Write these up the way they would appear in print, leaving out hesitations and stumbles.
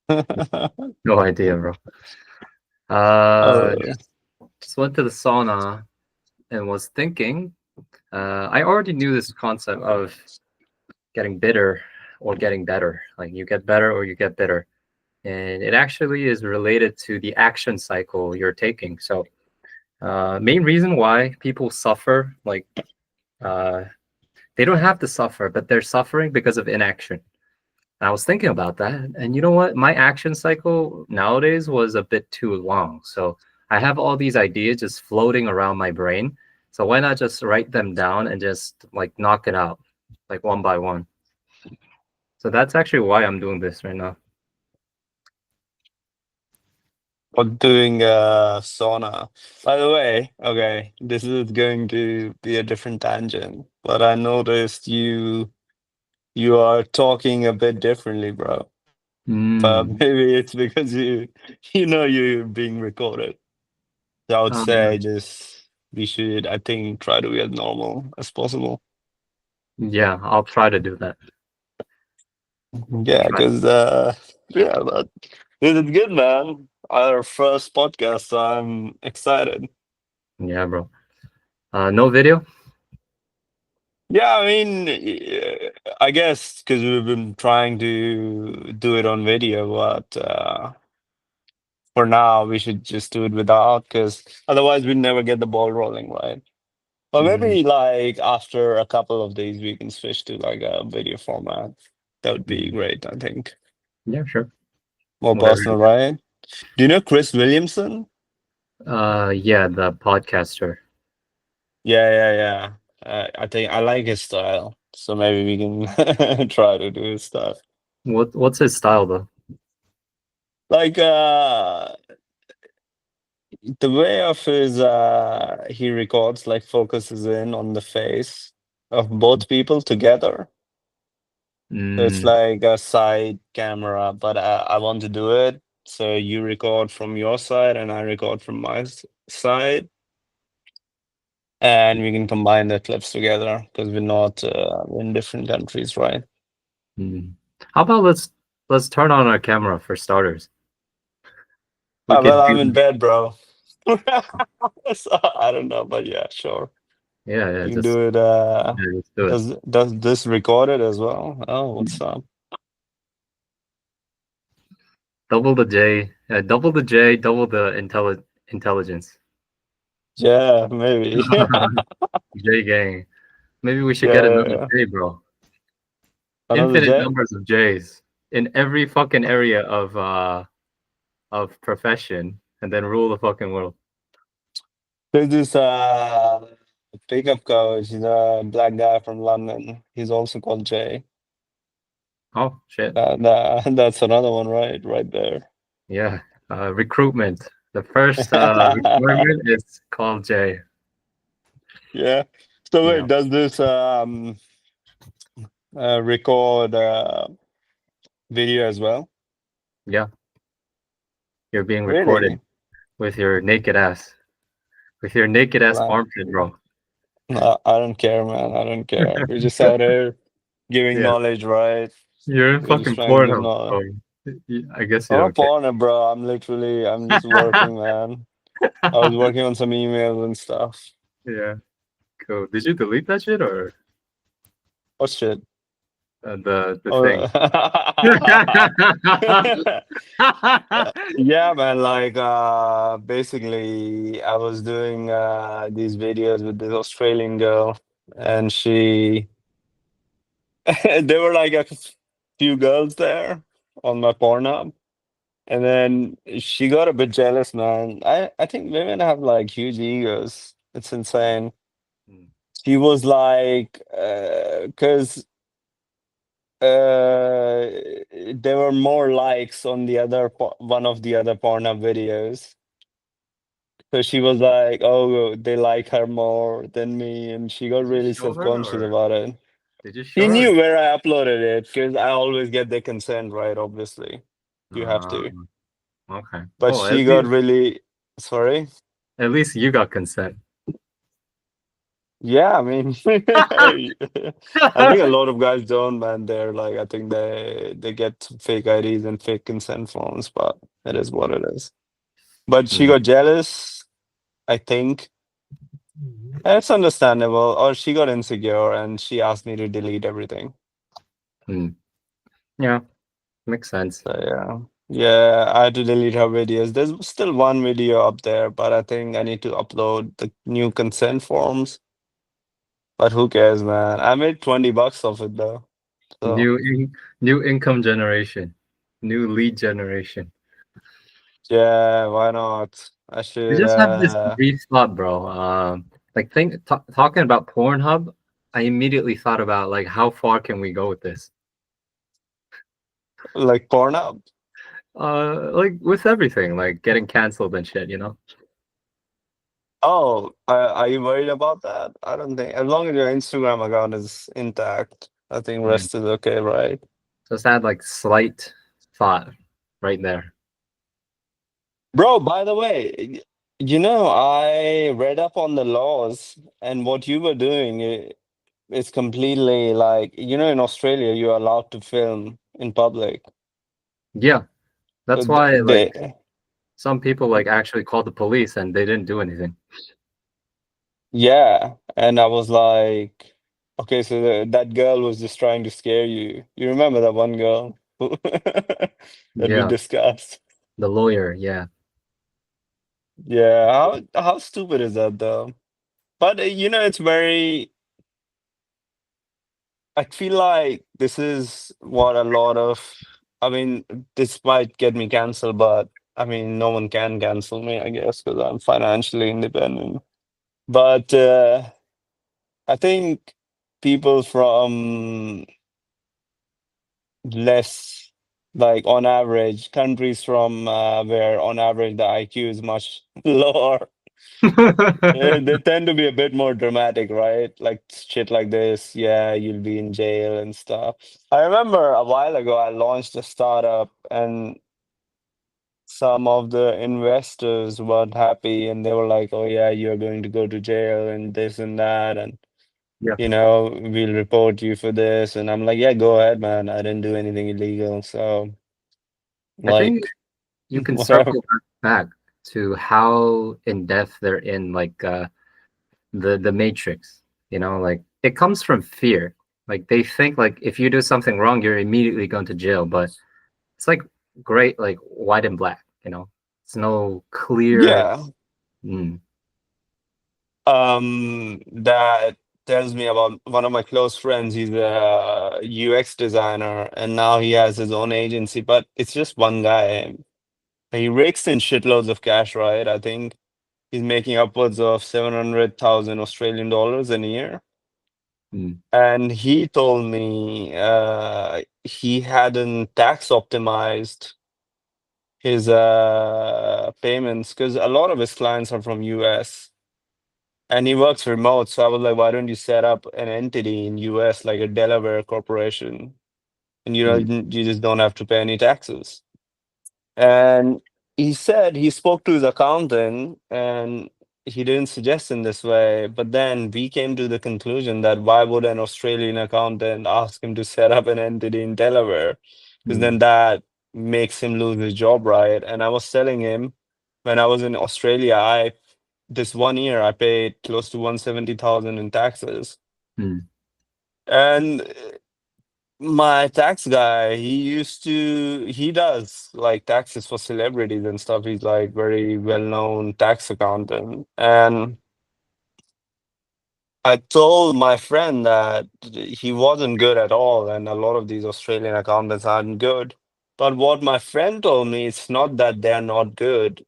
No idea, bro. Oh, Just went to the sauna and was thinking. I already knew this concept of getting bitter or getting better. Like you get better or you get bitter, and it actually is related to the action cycle you're taking. So, main reason why people suffer, like uh, they don't have to suffer, but they're suffering because of inaction. And I was thinking about that, and you know what? My action cycle nowadays was a bit too long. So I have all these ideas just floating around my brain. So why not just write them down and just like knock it out, like one by one? So that's actually why I'm doing this right now. for doing sauna. By the way, okay, this is going to be a different tangent, but I noticed you are talking a bit differently, bro. But Mm. maybe it's because you know you're being recorded. So I would Um, say just we should, I think, try to be as normal as possible. yeah, I'll try to do that. I'll Yeah, try. because yeah, but this is good, man. Our first podcast, so I'm excited. Yeah, bro. No video? Yeah, I mean, I guess because we've been trying to do it on video, but for now we should just do it without, because otherwise we never get the ball rolling, right? But Mm, maybe like after a couple of days we can switch to like a video format. That would be mm. great, I think. Yeah, sure. More Whatever. personal, right? Do you know Chris Williamson? Yeah, the podcaster. Yeah, yeah, yeah. I think I like his style, so maybe we can try to do his stuff. What's his style though? Like the way of his he records like focuses in on the face of both people together. So it's Mm, like a side camera, but I want to do it. So you record from your side and I record from my side, and we can combine the clips together because we're not in different countries, right? mm. How about let's turn on our camera for starters. We Well, could I'm in do bed, bro. So, I don't know, but yeah, sure. yeah, yeah, You can just do it. yeah, let's do it. Does this record it as well? Oh, what's up? Double the J, double the intelligence. Yeah, maybe. J gang. Maybe we should Yeah, get yeah, another yeah. J, bro. Another Infinite J. numbers of J's in every fucking area of profession, and then rule the fucking world. There's this pickup coach. He's a black guy from London. He's also called Jay. Oh shit. That's another one, right? Right there. Yeah. Recruitment. The first requirement is called J. Yeah. So Yeah. wait, does this record video as well? Yeah. You're being recorded Really? with your naked ass. With your naked ass Like, armpit, bro. I don't care, man. I don't care. We're just out here giving Yeah. knowledge, right? You're in We're just fucking trying to give Pornhub, knowledge. bro. I guess you I'm a don't care. partner, bro. I'm just working, man. I was working on some emails and stuff. Yeah. Cool. Did you delete that shit or Oh shit. the thing? Oh, yeah, man. Like, basically, I was doing these videos with this Australian girl, and there were like a few girls there on my Pornhub, and then she got a bit jealous, man. I think women have like huge egos. It's insane. Mm. She was like, because there were more likes on the other one of the other Pornhub videos. So she was like, "Oh, they like her more than me," and she got Did you really show her self-conscious or about it. did you show She her? knew where I uploaded it because I always get their consent, right? Obviously, you have Uh, to. okay. But Oh, she got really sorry. at least you got consent. Yeah, I mean, I think a lot of guys don't, man. They're like, I think they get fake IDs and fake consent forms, but it is what it is. But she Mm, got jealous, I think. It's understandable. Or she got insecure and she asked me to delete everything. mm. Yeah, makes sense. So yeah. Yeah, I had to delete her videos. There's still one video up there, but I think I need to upload the new consent forms. But who cares, man? I made $20 off it though. So New income generation, new lead generation. yeah, why not? I I should just have this brief thought, bro. Like talking about Pornhub, I immediately thought about like how far can we go with this? like porn up. Like with everything, like getting canceled and shit, you know? Oh, are you worried about that? I don't think as long as your Instagram account is intact, I think Mm. rest is okay, right? Just had like slight thought right there. Bro, by the way, I read up on the laws and what you were doing is completely like, in Australia, you're allowed to film in public. Yeah, Uh, that's th- why like They, some people like actually called the police and they didn't do anything. yeah, and I was like, okay, so that girl was just trying to scare you. You remember that one girl that we Yeah, discussed? the lawyer, yeah. Yeah, how stupid is that though? But it's very. I feel like this is what a lot of. I mean, this might get me canceled, but I mean, no one can cancel me, I guess, because I'm financially independent. But I think people from less, like on average, countries from where on average the IQ is much lower, they tend to be a bit more dramatic, right? Like shit like this, yeah, you'll be in jail and stuff. I remember a while ago I launched a startup and some of the investors weren't happy and they were like, oh yeah, you're going to go to jail and this and that and Yeah. we'll report you for this. And I'm like, yeah, go ahead, man. I didn't do anything illegal. So I think like you can whatever. circle back to how in depth they're in like the matrix, you know, like it comes from fear. Like they think like if you do something wrong, you're immediately going to jail, but it's like great, like white and black, you know. It's no clear. Yeah. Mm, That tells me about one of my close friends. He's a UX designer and now he has his own agency, but it's just one guy. He rakes in shitloads of cash, right? I think he's making upwards of 700,000 Australian dollars in a year. mm, And he told me he hadn't tax optimized his payments because a lot of his clients are from US and he works remote. So I was like, why don't you set up an entity in US like a Delaware corporation? And mm, you just don't have to pay any taxes. And he said he spoke to his accountant and he didn't suggest in this way. But then we came to the conclusion that why would an Australian accountant ask him to set up an entity in Delaware? Because mm, then that makes him lose his job, right? And I was telling him when I was in Australia, I this one year I paid close to 170,000 in taxes. mm, And my tax guy, he does like taxes for celebrities and stuff. He's like very well-known tax accountant. And I told my friend that he wasn't good at all, and a lot of these Australian accountants aren't good. But what my friend told me, it's not that they're not good.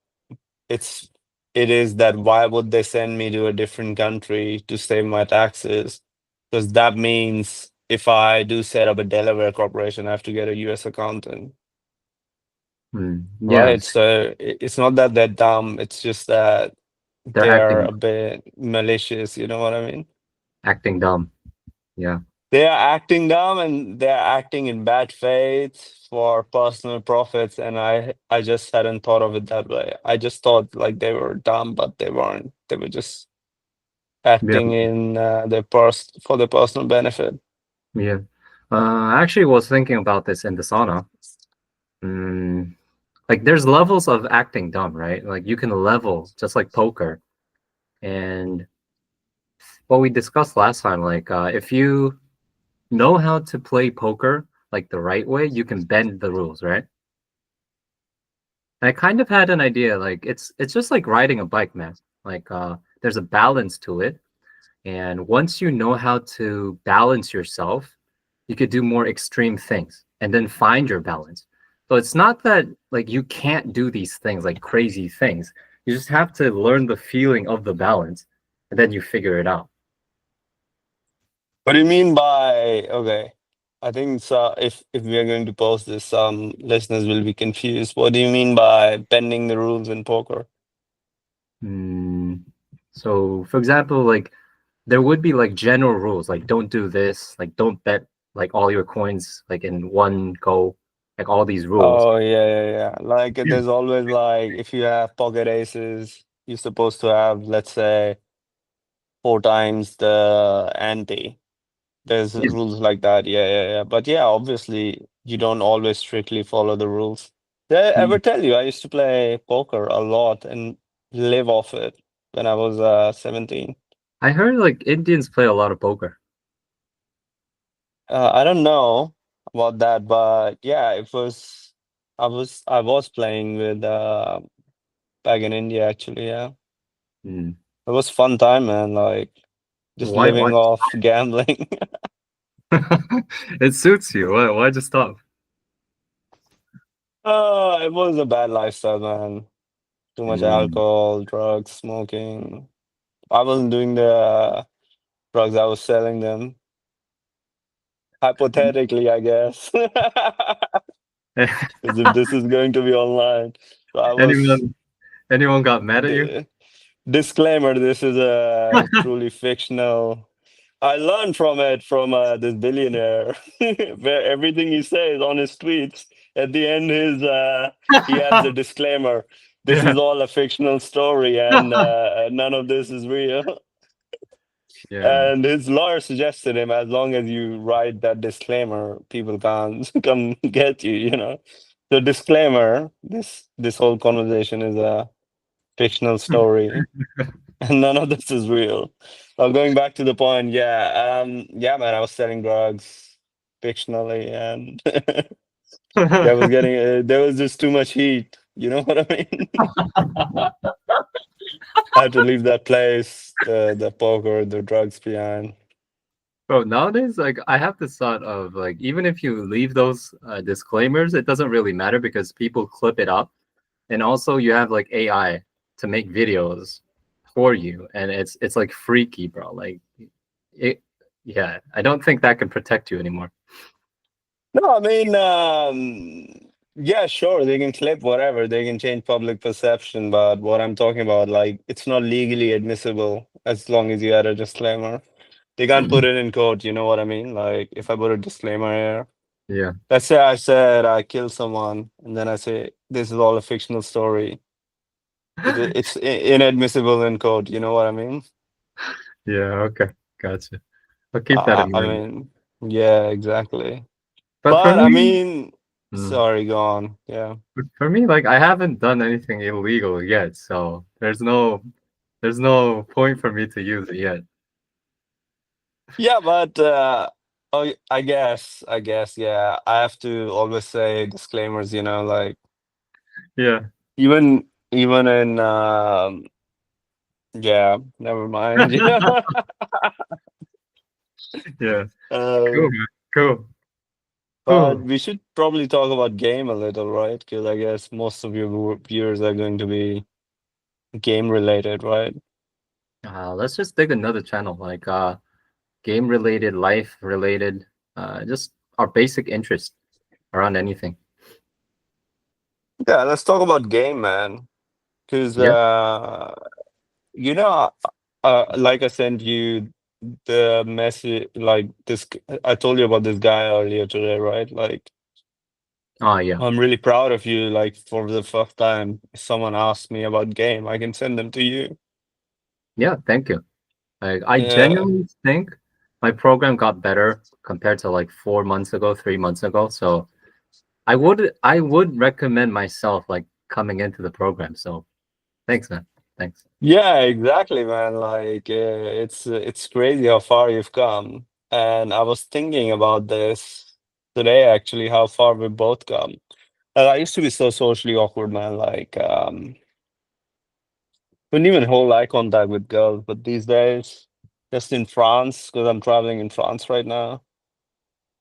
It's it is that why would they send me to a different country to save my taxes? Because that means if I do set up a Delaware corporation, I have to get a US accountant, Yeah, right? So it's not that they're dumb, it's just that they're they're acting a bit malicious, you know what I mean? acting dumb. Yeah. They are acting dumb and they're acting in bad faith for personal profits, and I just hadn't thought of it that way. I just thought like they were dumb, but they weren't. They were just acting in for their personal benefit. Yeah. I actually was thinking about this in the sauna. Like there's levels of acting dumb, right? Like you can level just like poker. And what we discussed last time, like if you know how to play poker like the right way, you can bend the rules, right? And I kind of had an idea, like it's just like riding a bike, man. Like there's a balance to it. And once you know how to balance yourself, you could do more extreme things and then find your balance. So it's not that like you can't do these things like crazy things. You just have to learn the feeling of the balance and then you figure it out. What do you mean by okay? I think so. If we are going to post this, some listeners will be confused. What do you mean by bending the rules in poker? Mm, so for example, like there would be like general rules, like don't do this, like don't bet like all your coins like in one go, like all these rules. Oh yeah, yeah, yeah. Like Yeah. there's always like if you have pocket aces, you're supposed to have, let's say, 4 times the ante. There's Yeah. rules like that. Yeah, yeah, yeah. But yeah, obviously you don't always strictly follow the rules. Did I ever tell you I used to play poker a lot and live off it when I was 17? I heard like Indians play a lot of poker. I don't know about that, but yeah, it was. I was playing with back in India actually. Yeah, Mm. it was fun time, man. Like just Why? living off gambling. It suits you. Why just stop? It was a bad lifestyle, man. Too much Mm. alcohol, drugs, smoking. I wasn't doing the drugs. I was selling them. Hypothetically, I guess, because if this is going to be online, so I was. Anyone got mad at you? Disclaimer, this is a truly fictional. I learned from it from this billionaire, where everything he says on his tweets, at the end, he adds a disclaimer. This Yeah. is all a fictional story, and none of this is real. Yeah. And his lawyer suggested him, as long as you write that disclaimer, people can't come get you. The disclaimer. This whole conversation is a fictional story. And none of this is real. Going back to the point, yeah, man, I was selling drugs fictionally, and there was just too much heat. You know what I mean? I had to leave that place, the poker, the drugs behind. Bro, nowadays, like I have this thought of like even if you leave those disclaimers, it doesn't really matter because people clip it up, and also you have like AI to make videos for you, and it's like freaky, bro. Like it, yeah. I don't think that can protect you anymore. No, I mean, yeah, sure, they can clip whatever, they can change public perception, but what I'm talking about, like, it's not legally admissible as long as you add a disclaimer. They can't put it in court, you know what I mean? Like, if I put a disclaimer here, Yeah, let's say I said I killed someone, and then I say this is all a fictional story. It's inadmissible in court, you know what I mean? yeah. Okay, gotcha. I'll keep that in I mind. mean, yeah, exactly. But for But I me, mean, mm, sorry, go on. Yeah. for me, like I haven't done anything illegal yet, so there's no point for me to use it yet. Yeah, but oh, I guess, yeah. I have to always say disclaimers, like Yeah, even in yeah, never mind. yeah. Cool, Um, man. Cool. but Whew. we should probably talk about game a little, right? Because I guess most of your viewers are going to be game related, right? Let's just pick another channel, like game related, life related, just our basic interest around anything. Yeah, let's talk about game, man. Because Yeah. you know, like I sent you the message, like this. I told you about this guy earlier today, right? Like, Oh yeah. I'm really proud of you. Like, for the first time, someone asked me about game, I can send them to you. Yeah, thank you. Like I Yeah. genuinely think my program got better compared to like 4 months ago, 3 months ago. So I would recommend myself like coming into the program. So thanks, man. Thanks. Yeah, exactly, man. Like, it's crazy how far you've come. And I was thinking about this today, actually, how far we both come. And I used to be so socially awkward, man. Like, couldn't even hold eye contact with girls. But these days, just in France, because I'm traveling in France right now,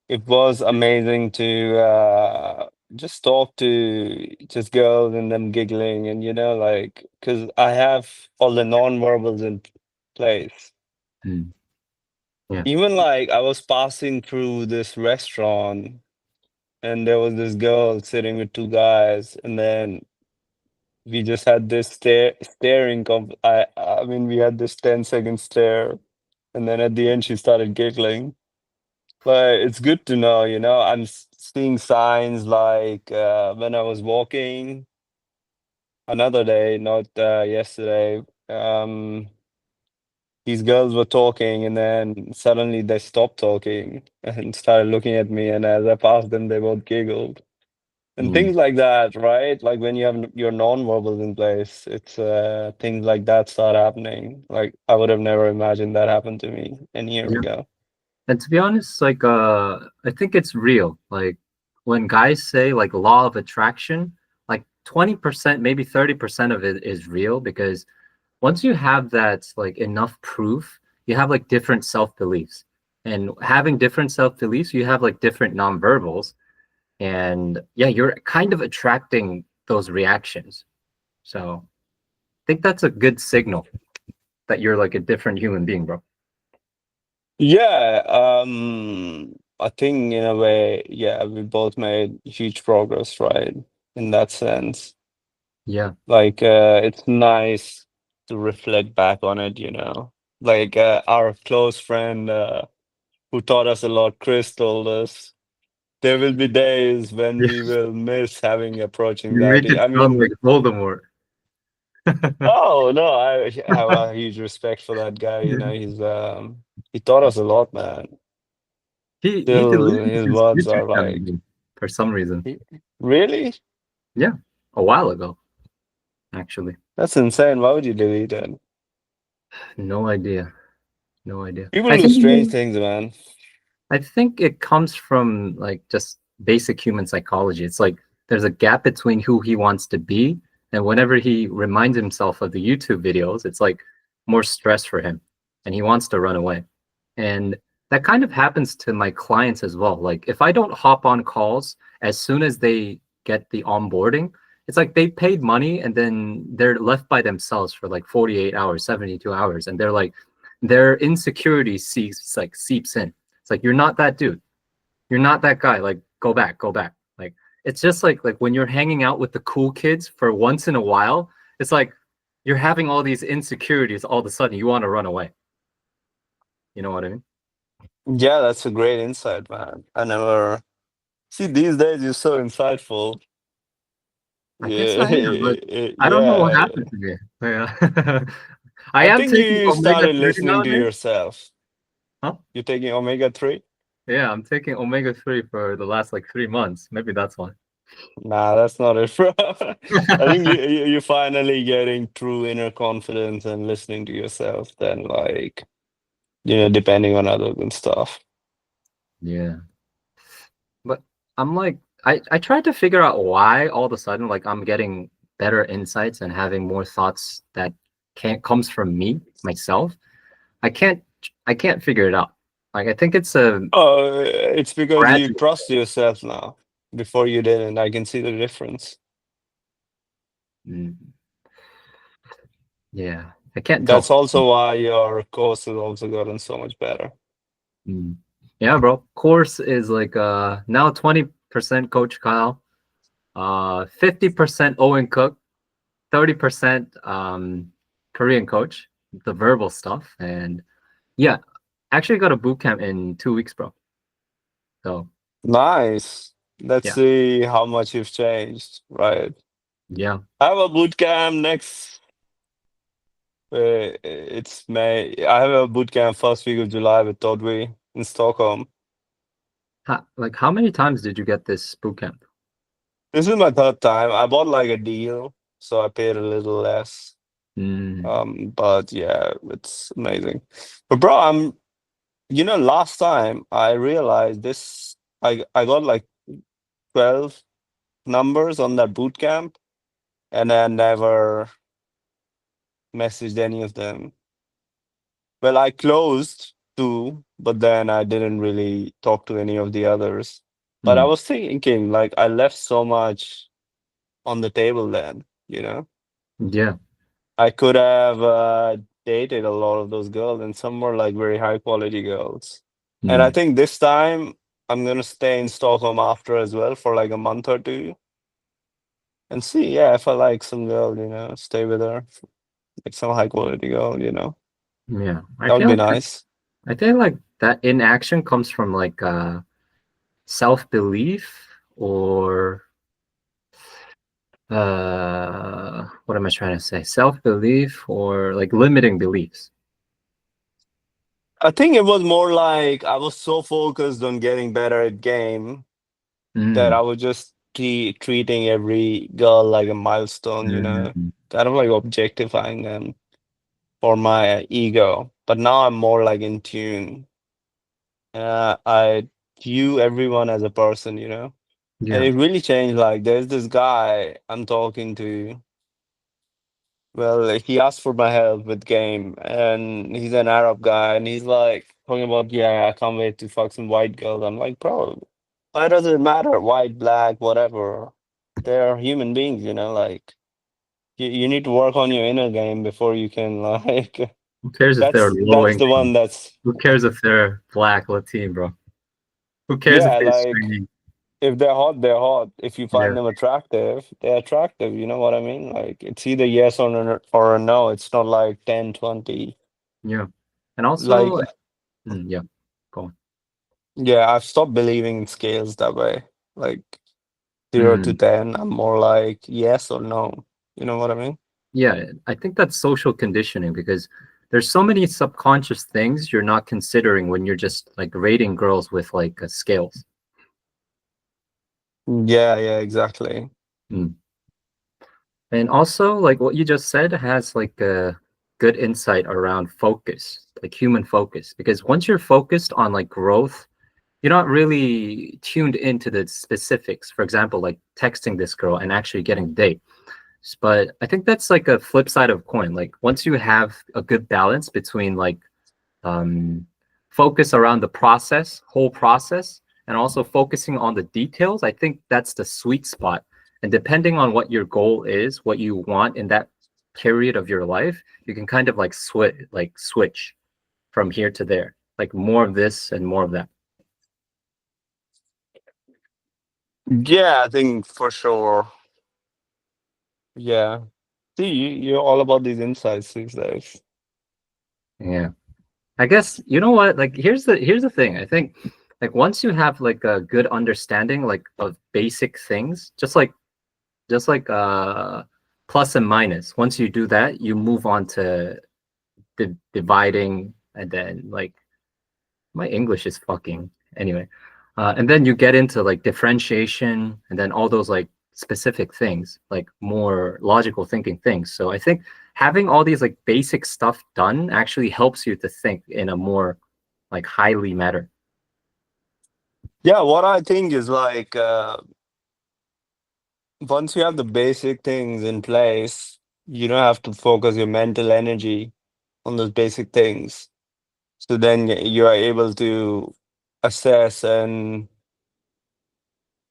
it was amazing to just talk to just girls and them giggling, and like, because I have all the non-verbals in place. Mm. Yeah. Even like I was passing through this restaurant and there was this girl sitting with two guys, and then we just had this staring I mean we had this 10-second stare, and then at the end she started giggling. But it's good to know, I'm seeing signs like when I was walking another day, not yesterday. These girls were talking, and then suddenly they stopped talking and started looking at me. And as I passed them, they both giggled and Mm. things like that, right? Like when you have your non-verbals in place, it's things like that start happening. Like I would have never imagined that happened to me a year Yeah. ago. And to be honest, like I think it's real. Like when guys say like law of attraction, like 20%, maybe 30% of it is real because once you have that like enough proof, you have like different self-beliefs. And having different self-beliefs, you have like different nonverbals. And yeah, you're kind of attracting those reactions. So I think that's a good signal that you're like a different human being, bro. Yeah, I think in a way, yeah, we both made huge progress, right? In that sense. Yeah. Like, it's nice to reflect back on it, Like, our close friend who taught us a lot, Chris, told us there will be days when we will miss having approaching You that. make it I sound mean, like Voldemort. oh no, I have a huge respect for that guy. He taught us a lot, man. He Still, deleted his his words YouTube are channel like, dude, for some reason. "He- really? Yeah, a while ago, actually. That's insane. Why would you delete it? No idea. No idea. People do strange things, man. I think it comes from like just basic human psychology. It's like there's a gap between who he wants to be and whenever he reminds himself of the YouTube videos, it's like more stress for him and he wants to run away. And that kind of happens to my clients as well. Like if I don't hop on calls as soon as they get the onboarding, it's like they paid money and then they're left by themselves for like 48 hours, 72 hours and they're like their insecurity seeps in. It's like you're not that dude. You're not that guy. Like go back, go back. Like it's just like when you're hanging out with the cool kids for once in a while, it's like you're having all these insecurities all of a sudden you want to run away. You know what I mean? Yeah, that's a great insight, man. I never see these days you're so insightful. I guess I am, but Yeah, I don't know what yeah. happened to me. Yeah. I I am think taking you omega started 3 listening to nowadays. yourself. Huh? You're taking omega-3? Yeah, I'm taking omega 3 for the last like 3 months. Maybe that's why. Nah, that's not it, bro. I think you're finally getting true inner confidence and listening to yourself than like, depending on others and stuff. Yeah. But I'm like, I tried to figure out why all of a sudden, like I'm getting better insights and having more thoughts that can't comes from me, myself. I can't I can't figure it out. Like I think it's a Oh, it's because you gradual. trust yourself now. Before you didn't. I can see the difference. Mm, yeah. I can't tell. That's also why your course has also gotten so much better. Mm. Yeah, bro. Course is like now 20% Coach Kyle, 50% Owen Cook, 30% Korean coach, the verbal stuff. And yeah, actually got a boot camp in 2 weeks, bro. So Nice. Let's yeah, see how much you've changed, right? yeah. I have a boot camp next It's May. I have a boot camp first week of July with Todwe in Stockholm. Like how many times did you get this boot camp? This is my third time. I bought like a deal, so I paid a little less. Mm, But yeah, it's amazing. But bro, last time I realized this, I got like 12 numbers on that boot camp, and I never messaged any of them. Well, I closed two, but then I didn't really talk to any of the others. But I mm, was thinking, like, I left so much on the table then, yeah. I could have dated a lot of those girls, and some were like very high quality girls. And I Mm, think this time I'm gonna stay in Stockholm after as well for like a month or two and see, yeah, if I like some girl, stay with her, like some high quality girl. yeah. That would be nice. I feel like that inaction comes from like self-belief or what am I trying to say? Self-belief or like limiting beliefs. I think it was more like I was so focused on getting better at game that Mm, I was just treating every girl like a milestone, mm, kind of like objectifying them for my ego. But now I'm more like in tune. I view everyone as a person. And yeah. it really changed. Like, there's this guy I'm talking to. Well, he asked for my help with game, and he's an Arab guy, and he's like talking about, yeah, I can't wait to fuck some white girls. I'm like, bro, why does it matter? White, black, whatever. They're human beings. Like, you need to work on your inner game before you can like. Who cares if they're low That's the one income? that's Who cares if they're black, Latin, bro? Who cares if yeah, they're like screaming? if they're hot, they're hot. If you find Yeah, them attractive, they're attractive. You know what I mean? Like it's either yes or a no. It's not like 10, 20. yeah. And also, Like, yeah, go on. yeah, I've stopped believing in scales that way. Like 0 to 10, I'm more like yes or no. You know what I mean? Yeah, I think that's social conditioning because there's so many subconscious things you're not considering when you're just like rating girls with like scales. Yeah, yeah, exactly. Mm. And also, like what you just said has like a good insight around focus, like human focus. Because once you're focused on like growth, you're not really tuned into the specifics. For example, like texting this girl and actually getting a date. But I think that's like a flip side of coin. Like once you have a good balance between like um, focus around the process, whole process, and also focusing on the details, I think that's the sweet spot. And depending on what your goal is, what you want in that period of your life, you can kind of like switch from here to there, like more of this and more of that. Yeah, I think for sure. Yeah. See, you're all about these insights these days. Yeah. I guess you know what? Like here's the thing. I think like once you have like a good understanding like of basic things, just like plus and minus. Once you do that, you move on to dividing and then like my English is fucking anyway. And then you get into like differentiation and then all those like specific things, like more logical thinking things. So I think having all these like basic stuff done actually helps you to think in a more like highly matter. Yeah, what I think is like once you have the basic things in place, you don't have to focus your mental energy on those basic things. So then you are able to assess and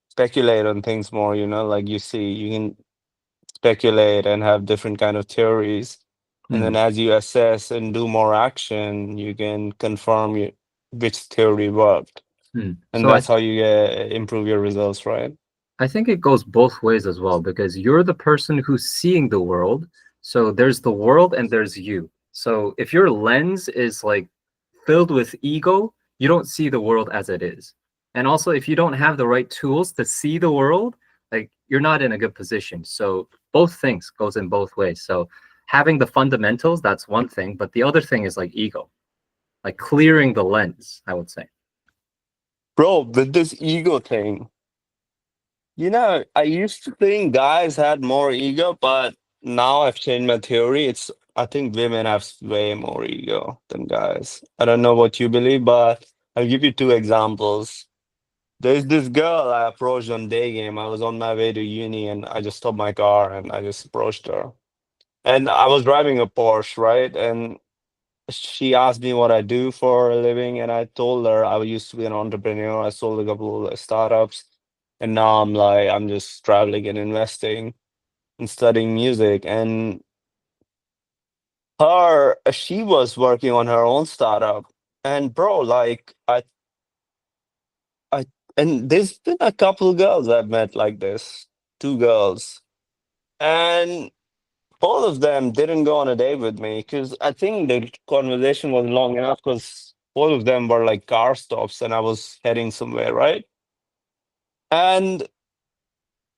speculate on things more, like you can speculate and have different kind of theories. And then Mm, as you assess and do more action, you can confirm which theory worked. mm. And So that's how you improve your results, right? I think it goes both ways as well because you're the person who's seeing the world. So there's the world and there's you. So if your lens is like filled with ego, you don't see the world as it is. And also if you don't have the right tools to see the world, like you're not in a good position. So both things goes in both ways. So having the fundamentals, that's one thing, but the other thing is like ego, like clearing the lens, I would say. Bro, with this ego thing, I used to think guys had more ego, but now I've changed my theory. I think women have way more ego than guys. I don't know what you believe, but I'll give you two examples. There's this girl I approached on day game. I was on my way to uni and I just stopped my car and I just approached her. And I was driving a Porsche, right? And she asked me what I do for a living, and I told her I used to be an entrepreneur. I sold a couple of startups, and now I'm just traveling and investing and studying music. And she was working on her own startup, and bro, I, and there's been a couple girls I've met like this, two girls, and both of them didn't go on a date with me because I think the conversation was long enough because both of them were like car stops and I was heading somewhere, right? And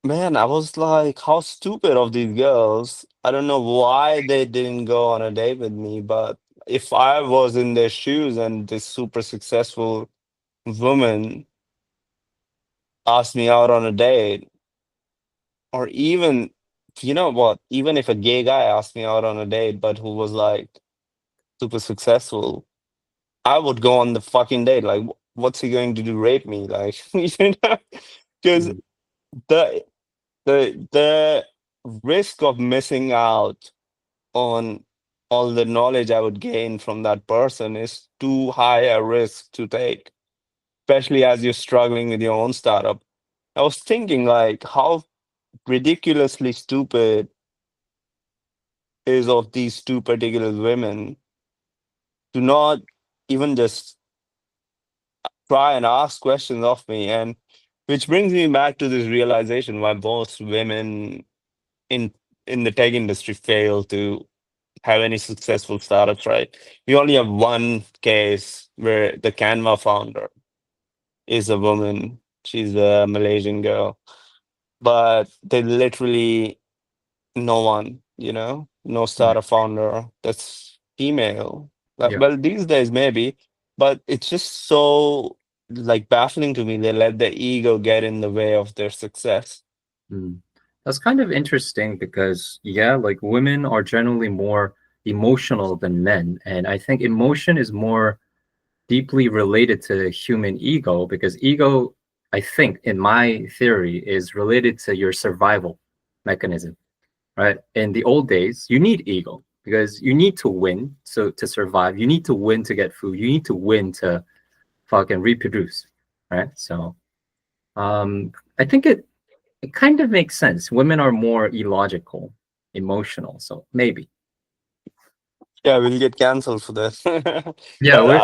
man, I was like, how stupid of these girls. I don't know why they didn't go on a date with me, but if I was in their shoes and this super successful woman asked me out on a date, or even, you know what, even if a gay guy asked me out on a date, but who was like super successful, I would go on the fucking date. Like, what's he going to do? Rape me? Like, because Mm. the the risk of missing out on all the knowledge I would gain from that person is too high a risk to take, especially as you're struggling with your own startup. I was thinking like how ridiculously stupid is of these two particular women to not even just try and ask questions of me, and which brings me back to this realization why most women in in the tech industry fail to have any successful startups, right? We only have one case where the Canva founder is a woman. She's a Malaysian girl, but they literally no one, no Mm. startup founder that's female. Yeah. Well, these days maybe, but it's just so like baffling to me. They let the ego get in the way of their success. Mm. That's kind of interesting because, yeah, like women are generally more emotional than men. And I think emotion is more deeply related to human ego because ego, I think, in my theory, is related to your survival mechanism, right? In the old days, you need ego because you need to win so to survive. You need to win to get food. You need to win to fucking reproduce, right? So, I think it kind of makes sense. Women are more illogical, emotional, so maybe. Yeah, we'll get canceled for this. Yeah, But we're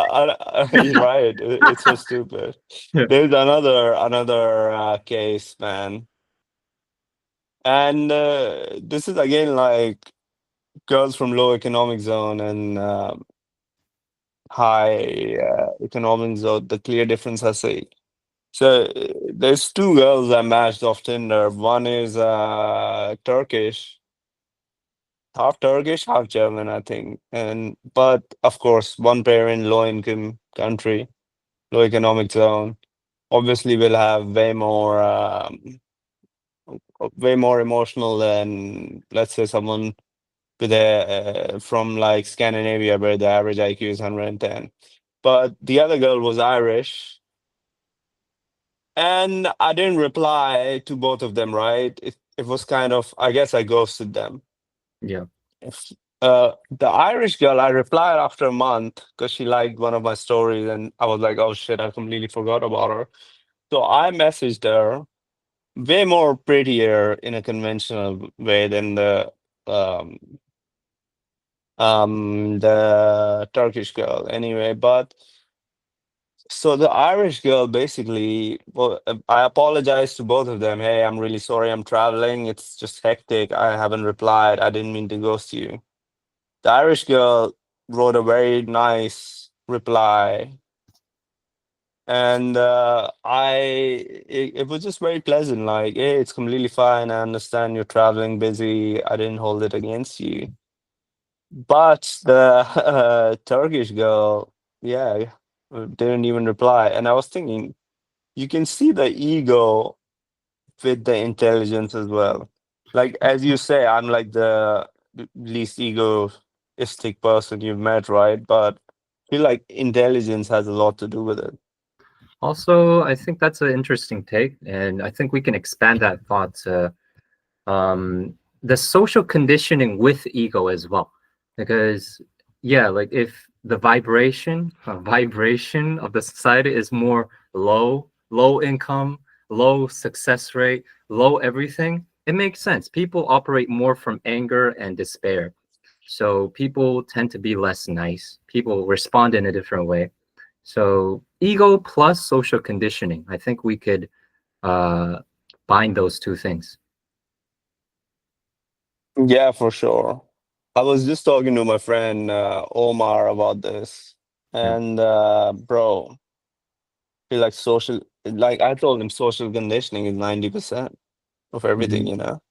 you're right. It's so stupid. yeah, There's another case, man, and this is again like girls from low economic zone and high economic zone. The clear difference I see. So there's two girls I matched off Tinder. One is Turkish, half Turkish, half German, I think. And but of course, one parent, low income country, low economic zone, obviously will have way more emotional than let's say someone with a from like Scandinavia where the average IQ is 110. But the other girl was Irish, and I didn't reply to both of them, right? It was kind of, I guess I ghosted them. yeah, If, the Irish girl, I replied after a month because she liked one of my stories, and I was like, oh shit, I completely forgot about her. So I messaged her, way more prettier in a conventional way than um the Turkish girl anyway. But so the Irish girl basically, well, I apologized to both of them. Hey, I'm really sorry, I'm traveling. It's just hectic. I haven't replied. I didn't mean to ghost you. The Irish girl wrote a very nice reply, and it was just very pleasant. Like, hey, it's completely fine. I understand you're traveling, busy. I didn't hold it against you. But the Turkish girl, yeah, didn't even reply. And I was thinking, you can see the ego with the intelligence as well. Like as you say, I'm like the least egoistic person you've met, right? But I feel like intelligence has a lot to do with it. Also, I think that's an interesting take, and I think we can expand that thought to um, the social conditioning with ego as well, because yeah, like if the vibration of the society is more low income, low success rate, low everything, it makes sense. People operate more from anger and despair, so people tend to be less nice. People respond in a different way. So ego plus social conditioning, I think we could uh, bind those two things. Yeah, for sure. I was just talking to my friend Omar about this, Mm. and bro, feel like like I told him, social conditioning is 90% of everything, Mhm. you know?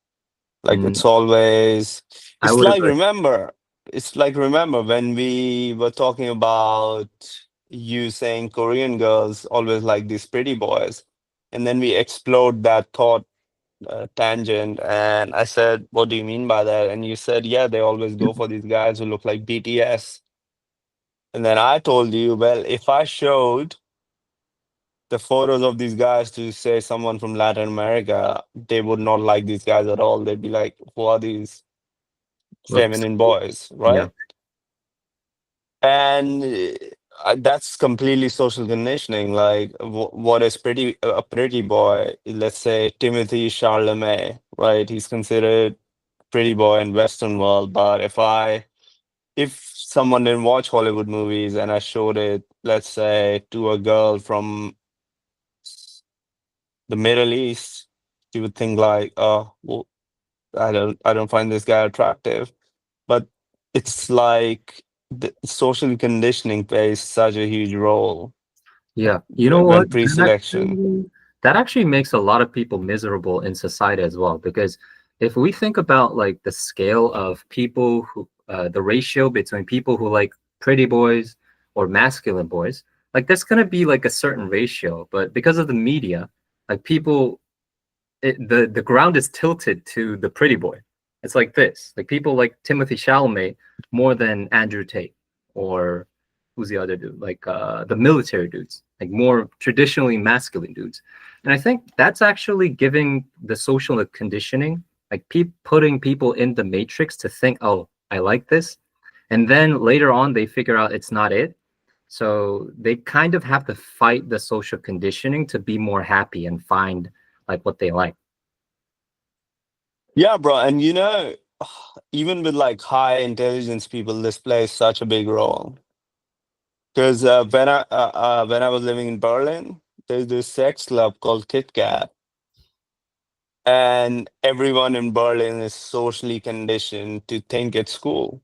Like Mm, it's always, I it's would like, agree. remember when we were talking about you saying Korean girls always like these pretty boys, and then we explored that thought tangent, and I said, what do you mean by that? And you said, yeah, they always go for these guys who look like BTS. And then I told you, well, if I showed the photos of these guys to say someone from Latin America, they would not like these guys at all. They'd be like, who are these Looks feminine cool. boys, Yeah. right? And that's completely social conditioning. Like, what is a pretty boy? Let's say Timothy Chalamet, right? He's considered pretty boy in Western world. But if someone didn't watch Hollywood movies and I showed it, let's say, to a girl from the Middle East, she would think like, oh, well, I don't find this guy attractive. But it's like the social conditioning plays such a huge role Yeah. You know what? when pre-selection. That actually makes a lot of people miserable in society as well. Because if we think about like the scale of people who, the ratio between people who like pretty boys or masculine boys, like there's gonna be like a certain ratio. But because of the media, like people the ground is tilted to the pretty boy. It's like this. Like people like Timothy Chalamet more than Andrew Tate or who's the other dude? Like the military dudes, like more traditionally masculine dudes. And I think that's actually giving the social conditioning, like putting people in the matrix to think, oh, I like this. And then later on, they figure out it's not it. So they kind of have to fight the social conditioning to be more happy and find like what they like. Yeah, bro. And even with like high intelligence people, this plays such a big role. Because when I was living in Berlin, there's this sex club called Kit Kat, and everyone in Berlin is socially conditioned to think it's cool.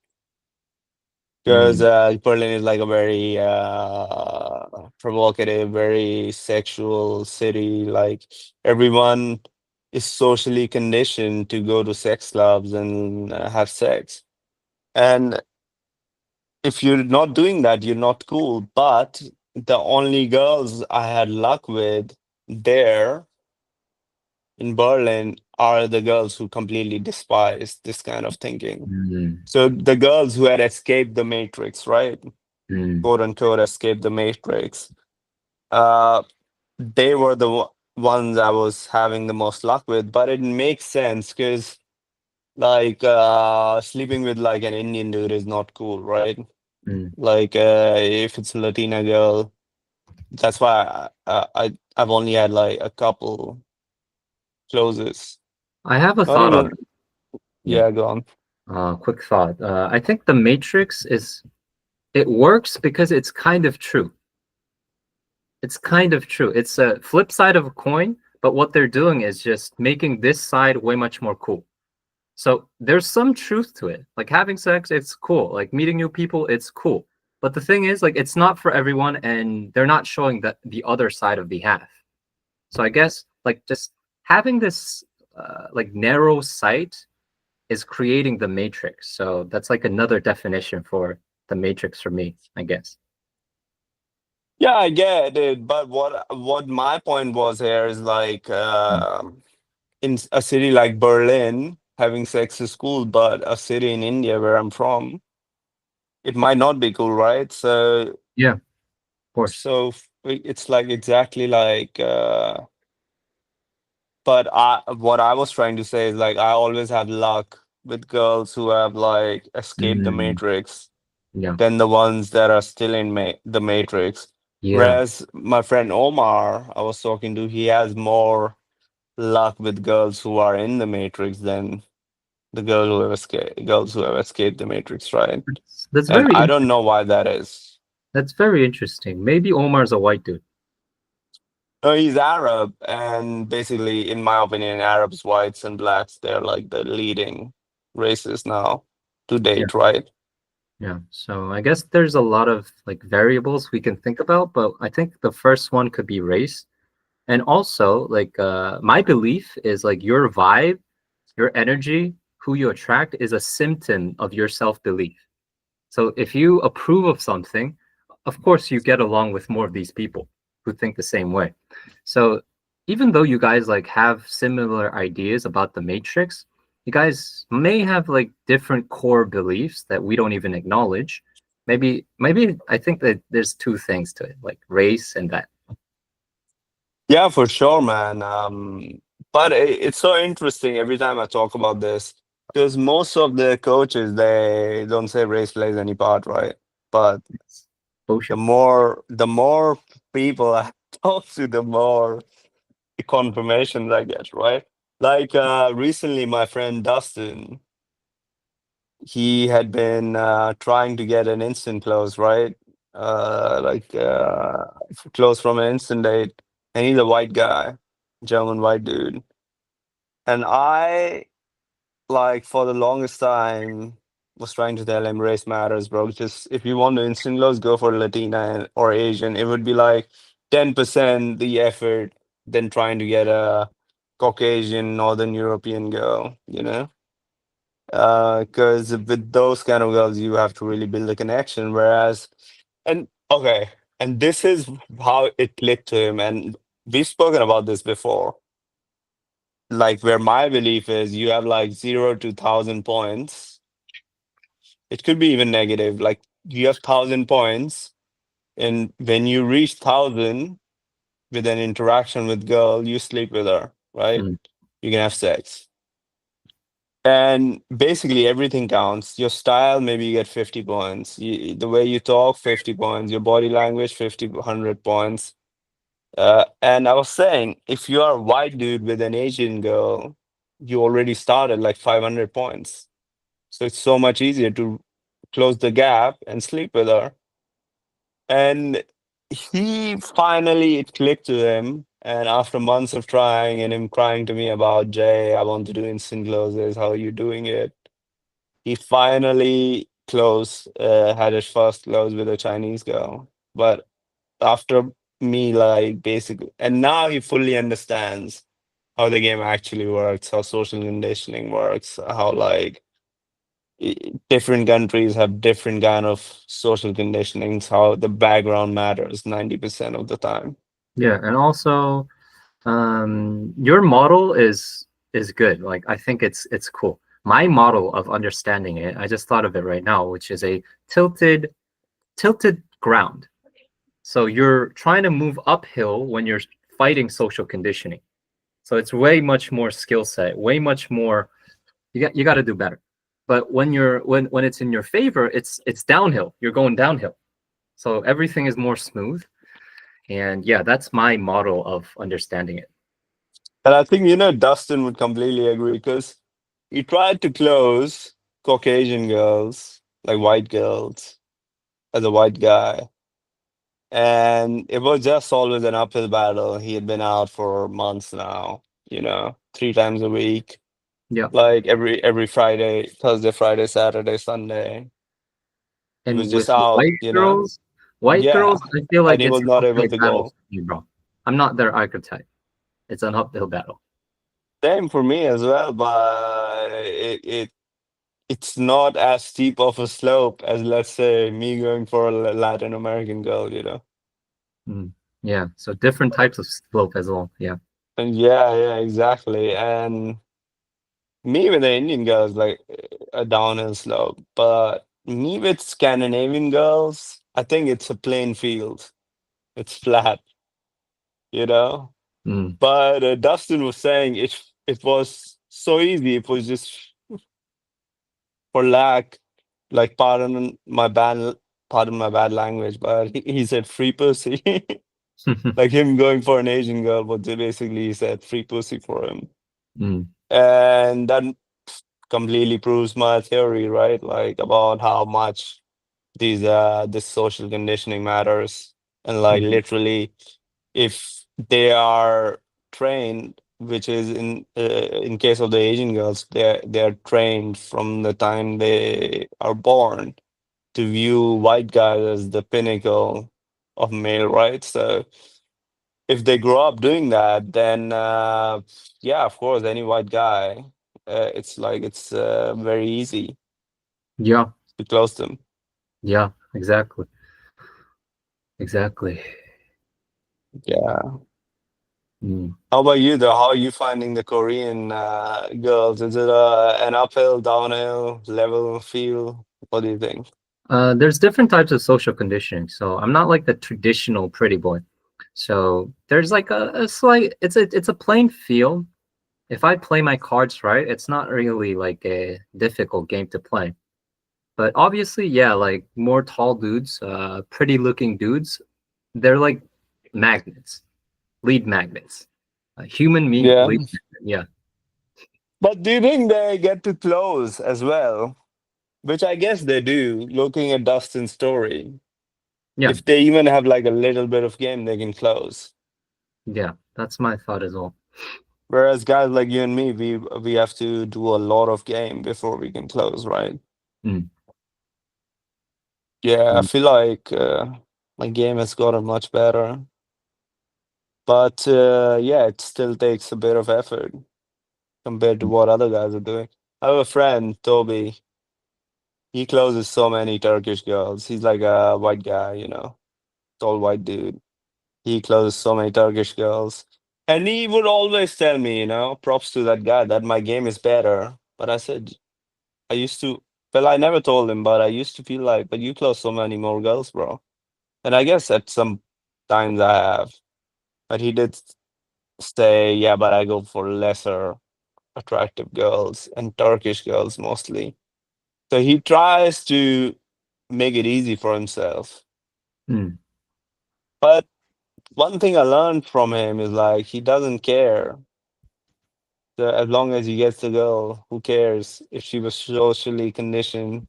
Because Mm, Berlin is like a very provocative, very sexual city. Like everyone is socially conditioned to go to sex clubs and have sex. And if you're not doing that, you're not cool. But the only girls I had luck with there in Berlin are the girls who completely despise this kind of thinking. mm, So the girls who had escaped the matrix, right? mm. Quote unquote escape the matrix, uh they were the ones I was having the most luck with. But it makes sense because like sleeping with like an Indian dude is not cool, right? Mm. Like if it's a Latina girl, that's why I've only had like a couple closes, I have a not thought on even. it. Yeah. Yeah, go on. Quick thought. I think the Matrix it works because it's kind of true. It's kind of true. It's a flip side of a coin, but what they're doing is just making this side way much more cool. So there's some truth to it. Like having sex, it's cool. Like meeting new people, it's cool. But the thing is, like, it's not for everyone, and they're not showing the other side of the half. So I guess like just having this like narrow sight is creating the matrix. So that's like another definition for the matrix for me, I guess. Yeah, I get it, but what my point was here is like Mm. in a city like Berlin, having sex is cool, but a city in India where I'm from, it might not be cool, right? So Yeah, of course. it's like exactly like but what I was trying to say is like I always have luck with girls who have like escaped the Mm, matrix yeah, than the ones that are still in the matrix. yeah. Whereas my friend Omar, I was talking to, he has more luck with girls who are in the matrix than the girls who have escaped the matrix, right? That's And very I don't interesting. know why that is. That's very interesting. Maybe Omar's a white dude. No, he's Arab, and basically, in my opinion, Arabs, whites, and blacks, they're like the leading races now to Yeah, date, right? yeah. So I guess there's a lot of like variables we can think about, but I think the first one could be race. And also, like my belief is like your vibe, your energy, who you attract is a symptom of your self-belief. So if you approve of something, of course you get along with more of these people who think the same way. So even though you guys like have similar ideas about the matrix, you guys may have like different core beliefs that we don't even acknowledge. Maybe I think that there's two things to it, like race and that. Yeah, for sure, man. But it's so interesting every time I talk about this because most of the coaches they don't say race plays any part, right? But It's bullshit. the more people I talk to, the more confirmations I get, right? Like recently, my friend Dustin, he had been trying to get an instant close, right? Like close from an instant date, and he's a white guy, German white dude, and I like for the longest time was trying to tell him race matters, bro. Just if you want to instant close, go for Latina or Asian. It would be like 10% the effort than trying to get a Caucasian Northern European girl, you know? Because with those kind of girls, you have to really build a connection. Whereas, and okay, and this is how it clicked to him. And we've spoken about this before. Like where my belief is, you have like 0 to 1,000 points. It could be even negative. Like you have 1,000 points, and when you reach 1,000 with an interaction with girl, you sleep with her, right? Mm, You can have sex. And basically everything counts. Your style, maybe you get 50 points. The way you talk, 50 points. Your body language, 50, 100 points. And I was saying, if you are a white dude with an Asian girl, you already started like 500 points. So it's so much easier to close the gap and sleep with her. And he finally, it clicked to him. And after months of trying and him crying to me about, Jay, I want to do instant closes. How are you doing it? He finally had his first close with a Chinese girl. But after me, like basically, and now he fully understands how the game actually works, how social conditioning works, how like different countries have different kind of social conditionings, how the background matters 90% of the time. yeah, and also your model is good. Like I think it's cool. My model of understanding it, I just thought of it right now, which is a tilted ground. So you're trying to move uphill when you're fighting social conditioning. So it's way much more skill set, way much more you got to do better. But when it's in your favor, it's downhill. You're going downhill. So everything is more smooth. And yeah, that's my model of understanding it. And I think, Dustin would completely agree because he tried to close Caucasian girls, like white girls, as a white guy. And it was just always an uphill battle. He had been out for months now, 3 times a week, Yeah. like every Friday, Thursday, Friday, Saturday, Sunday. He was And just with out, white Yeah. girls, I feel And like he it's was an not able uphill to battle go. for me, bro. I'm not their archetype. It's an uphill battle. Same for me as well, but it's not as steep of a slope as, let's say, me going for a Latin American girl, you know? Mm. Yeah. So different types of slope as well. Yeah. And yeah, exactly. And me with the Indian girls, like a downhill slope. But me with Scandinavian girls, I think it's a plain field. It's flat, you know? Mm. But Dustin was saying it was so easy. It was just for lack, like pardon my bad language, but he said free pussy. Like him going for an Asian girl, but they basically said free pussy for him. Mm. And that completely proves my theory, right? Like about how much this social conditioning matters. And like Mm. literally if they are trained, which is in case of the Asian girls, they're trained from the time they are born to view white guys as the pinnacle of male rights. So if they grow up doing that, then yeah, of course, any white guy, it's like it's very easy Yeah. to close them. Yeah. Exactly. Exactly. Yeah. Mm. How about you, though? How are you finding the Korean girls? Is it an uphill, downhill, level field? What do you think? There's different types of social conditioning. So I'm not like the traditional pretty boy. So there's like a slight. It's a plain field. If I play my cards right, it's not really like a difficult game to play. But obviously, yeah, like more tall dudes, pretty looking dudes, they're like magnets, lead magnets. Human mean Yeah. lead magnet, yeah. But do you think they get to close as well? Which I guess they do, looking at Dustin's story. Yeah, If they even have like a little bit of game, they can close. yeah, that's my thought as well. Whereas guys like you and me, we have to do a lot of game before we can close, right? Mm, Yeah, I mm, feel like my game has gotten much better. But yeah, it still takes a bit of effort compared to mm, what other guys are doing. I have a friend, Toby. He closes so many Turkish girls. He's like a white guy, you know, tall white dude. He closes so many Turkish girls. And he would always tell me, you know, props to that guy, that my game is better. But I said, I used to, well, I never told him, but I used to feel like, but you close so many more girls, bro. And I guess at some times I have. But he did say, yeah, but I go for lesser attractive girls and Turkish girls mostly. So he tries to make it easy for himself. mm, But one thing I learned from him is like he doesn't care. So as long as he gets the girl, who cares if she was socially conditioned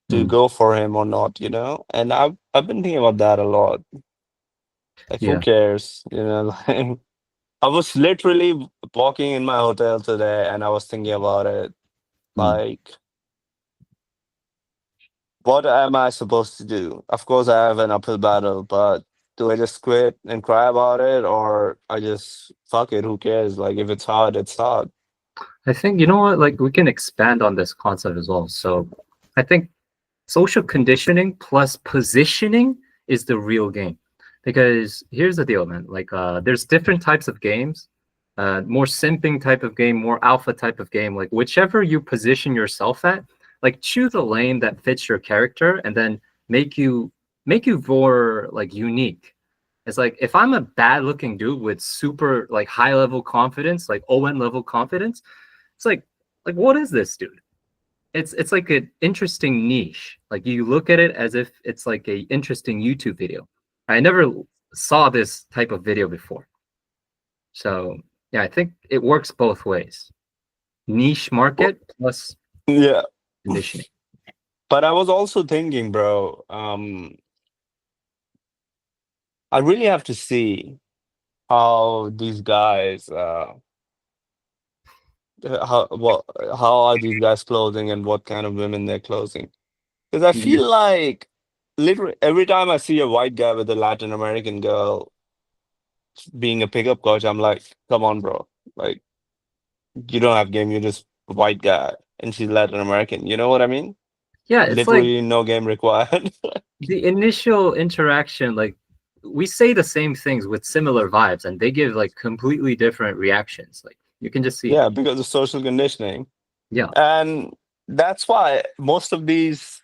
to mm. go for him or not, you know? And I've been thinking about that a lot. Like who Yeah. cares? You know, like I was literally walking in my hotel today and I was thinking about it. Mm. Like, what am I supposed to do? Of course I have an uphill battle, but do I just quit and cry about it or I just fuck it, who cares? Like if it's hard, it's hard. I think you know what, like we can expand on this concept as well. So I think social conditioning plus positioning is the real game. Because here's the deal, man. Like there's different types of games. More simping type of game, more alpha type of game. Like whichever you position yourself at, like choose a lane that fits your character and then make you make you more like unique. It's like if I'm a bad looking dude with super like high level confidence, like ON level confidence, it's like what is this dude? It's like an interesting niche. Like you look at it as if it's like a interesting YouTube video. I never saw this type of video before. So yeah, I think it works both ways. Niche Well, market plus yeah. conditioning. But I was also thinking, bro, I really have to see how these guys how are these guys closing and what kind of women they're closing. Because I Yeah. feel like literally every time I see a white guy with a Latin American girl being a pickup coach, I'm like, come on, bro. Like, you don't have game, you're just a white guy. and she's Latin American. You know what I mean? Yeah, it's like Literally no game required. the initial interaction, like we say the same things with similar vibes, and they give like completely different reactions. Like you can just see it. Yeah, because of social conditioning. Yeah. And that's why most of these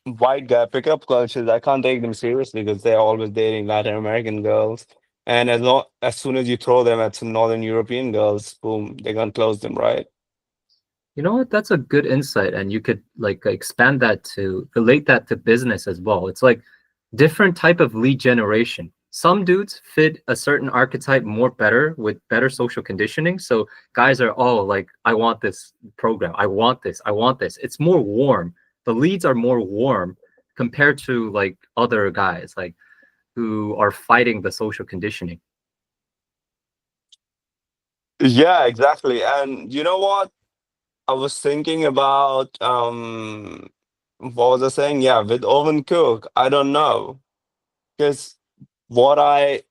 white guy pickup cultures, I can't take them seriously because they're always dating Latin American girls. And as soon as you throw them at some Northern European girls, boom, they're gonna close them, right? You know what? That's a good insight, and you could like expand that to relate that to business as well. It's like different type of lead generation. Some dudes fit a certain archetype more better with better social conditioning. So guys are all like, I want this program. I want this. I want this. It's more warm. The leads are more warm compared to like other guys like who are fighting the social conditioning. Yeah, exactly. And you know what? I was thinking about what was I saying? Yeah, with Owen Cook, I don't know. Because what I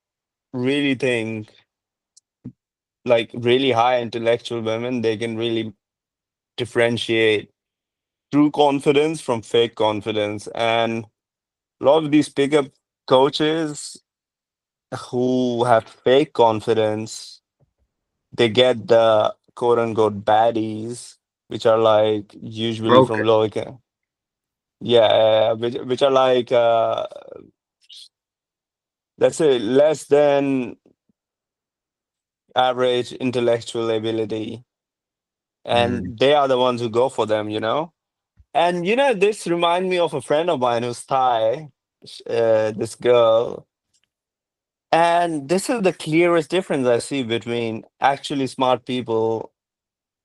really think, like really high intellectual women, they can really differentiate true confidence from fake confidence. And a lot of these pickup coaches who have fake confidence, they get the quote unquote baddies, which are like usually from Broken. low income. Yeah, which are like let's say less than average intellectual ability, Mm. and they are the ones who go for them, you know. And you know, this remind me of a friend of mine who's Thai, this girl. And this is the clearest difference I see between actually smart people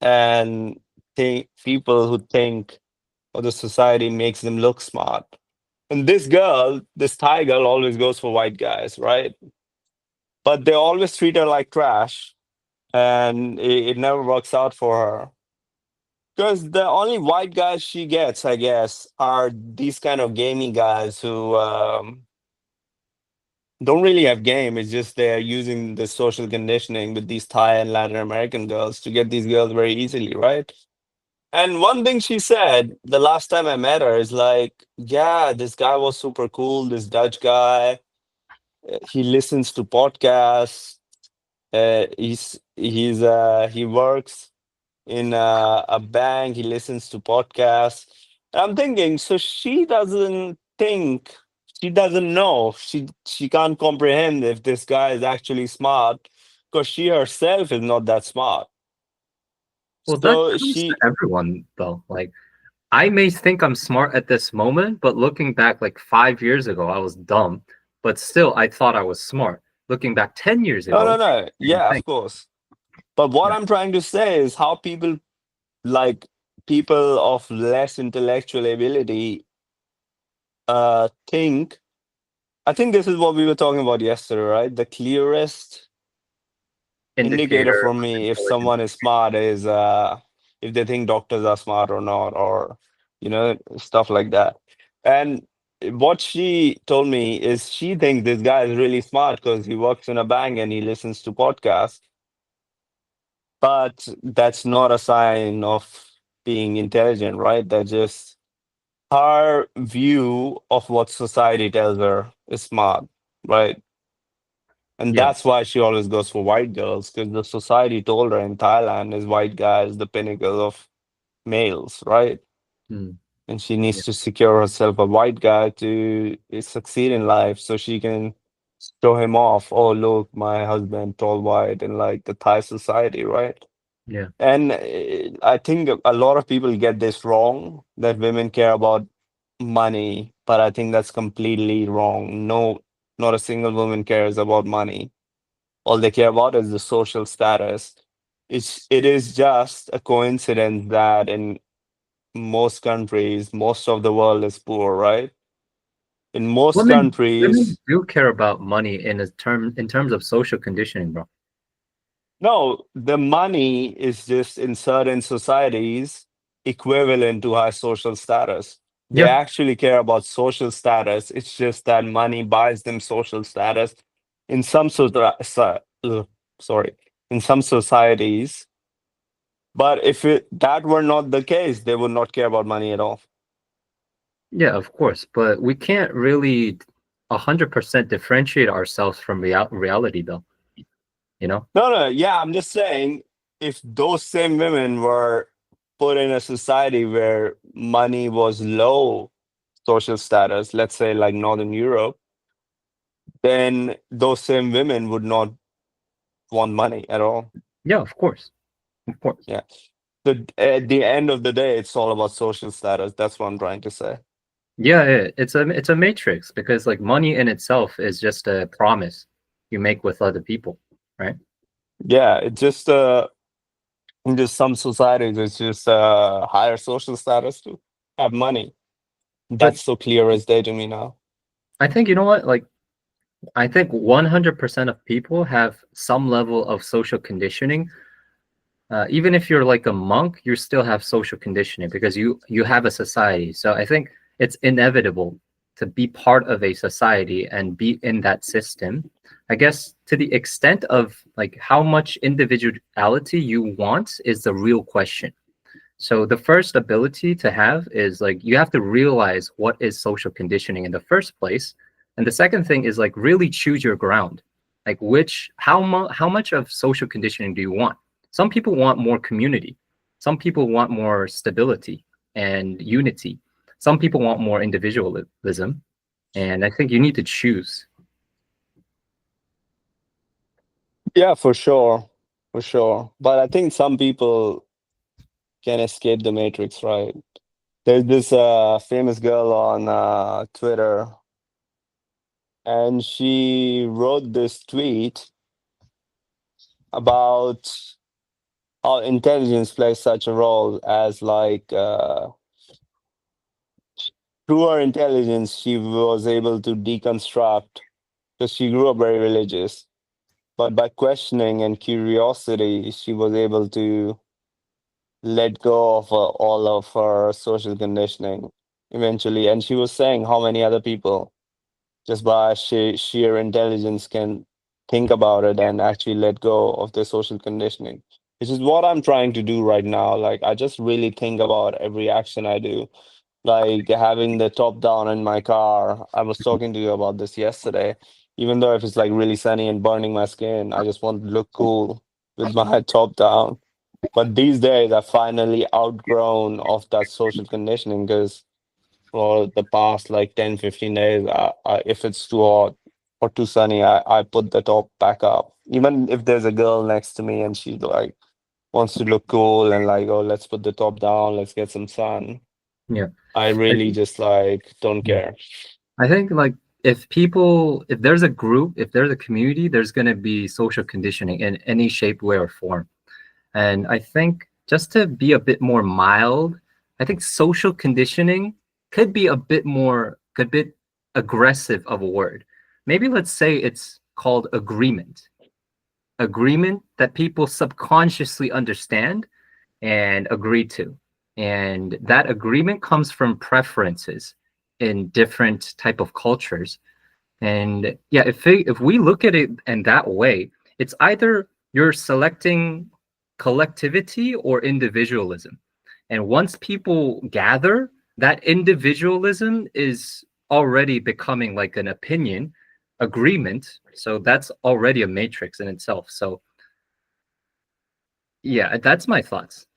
and people who think or the society makes them look smart. And this girl, this Thai girl, always goes for white guys, right? But they always treat her like trash, and it never works out for her. Because the only white guys she gets, I guess, are these kind of gaming guys who don't really have game. It's just they're using the social conditioning with these Thai and Latin American girls to get these girls very easily, right? And one thing she said the last time I met her is like, yeah, this guy was super cool, this Dutch guy. He listens to podcasts. He works in a bank. He listens to podcasts. And I'm thinking, so she doesn't know, she can't comprehend if this guy is actually smart because she herself is not that smart. Well, that So comes to she, everyone though. Like I may think I'm smart at this moment, but looking back like 5 years ago, I was dumb. But still, I thought I was smart. Looking back 10 years no, no, ago, no, same yeah, thing. of course. But what Yeah. I'm trying to say is how people like people of less intellectual ability think. I think this is what we were talking about yesterday, right? The clearest indicator Indicator for of me if intelligence. someone is smart is if they think doctors are smart or not, or you know, stuff like that. And what she told me is she thinks this guy is really smart because he works in a bank and he listens to podcasts, but that's not a sign of being intelligent, right? That's just her view of what society tells her is smart, right? And Yeah. that's why she always goes for white girls, because the society told her in Thailand is white guy is the pinnacle of males, right? Mm, And she yeah. needs to secure herself a white guy to succeed in life so she can show him off. Oh, look, my husband, tall, white, in like the Thai society, right? Yeah. And I think a lot of people get this wrong that women care about money, but I think that's completely wrong. No, not a single woman cares about money. All they care about is the social status. It is just a coincidence that in most countries, most of the world is poor, right? In most Women countries, do care about money in terms of social conditioning, bro. no, the money is just in certain societies equivalent to high social status. They Yeah. actually care about social status. It's just that money buys them social status. In some sorry, in some societies, But if that were not the case, they would not care about money at all. Yeah, of course, but we can't really 100% differentiate ourselves from reality, though. You know? No, no, yeah, I'm just saying if those same women were put in a society where money was low social status, let's say like Northern Europe, then those same women would not want money at all. Yeah, of course. Yeah. So at the end of the day, it's all about social status. That's what I'm trying to say. Yeah, it's a matrix because like money in itself is just a promise you make with other people, right? Yeah, it's just in just some societies, it's just higher social status to have money. But That's so clear as day to me now. I think you know what? Like I think 100% of people have some level of social conditioning. Even if you're like a monk, you still have social conditioning because you have a society. So I think it's inevitable to be part of a society and be in that system. I guess to the extent of like how much individuality you want is the real question. So the first ability to have is like you have to realize what is social conditioning in the first place. And the second thing is like really choose your ground. Like how much of social conditioning do you want? Some people want more community. Some people want more stability and unity. Some people want more individualism. And I think you need to choose. Yeah, for sure. For sure. But I think some people can escape the matrix, right? There's this famous girl on Twitter, and she wrote this tweet about how intelligence plays such a role as like through her intelligence she was able to deconstruct because she grew up very religious, but by questioning and curiosity she was able to let go of all of her social conditioning eventually. And she was saying how many other people just by sheer intelligence can think about it and actually let go of their social conditioning, which is what I'm trying to do right now. Like I just really think about every action I do, like having the top down in my car. I was talking to you about this yesterday. Even though if it's like really sunny and burning my skin, I just want to look cool with my top down. But these days I finally outgrown of that social conditioning because for the past like 10, 15 days, if it's too hot or too sunny, I put the top back up. Even if there's a girl next to me and she like wants to look cool and like, oh, let's put the top down, let's get some sun. Yeah. I I, really just like don't yeah. care. I think like if there's a group, if there's a community, there's going to be social conditioning in any shape, way, or form. And I think just to be a bit more mild, I think social conditioning could be a bit aggressive of a word. Maybe let's say it's called agreement. Agreement that people subconsciously understand and agree to. And that agreement comes from preferences in different type of cultures. And yeah, if we look at it in that way, it's either you're selecting collectivity or individualism. And once people gather, that individualism is already becoming like an opinion agreement. So that's already a matrix in itself. So yeah, that's my thoughts.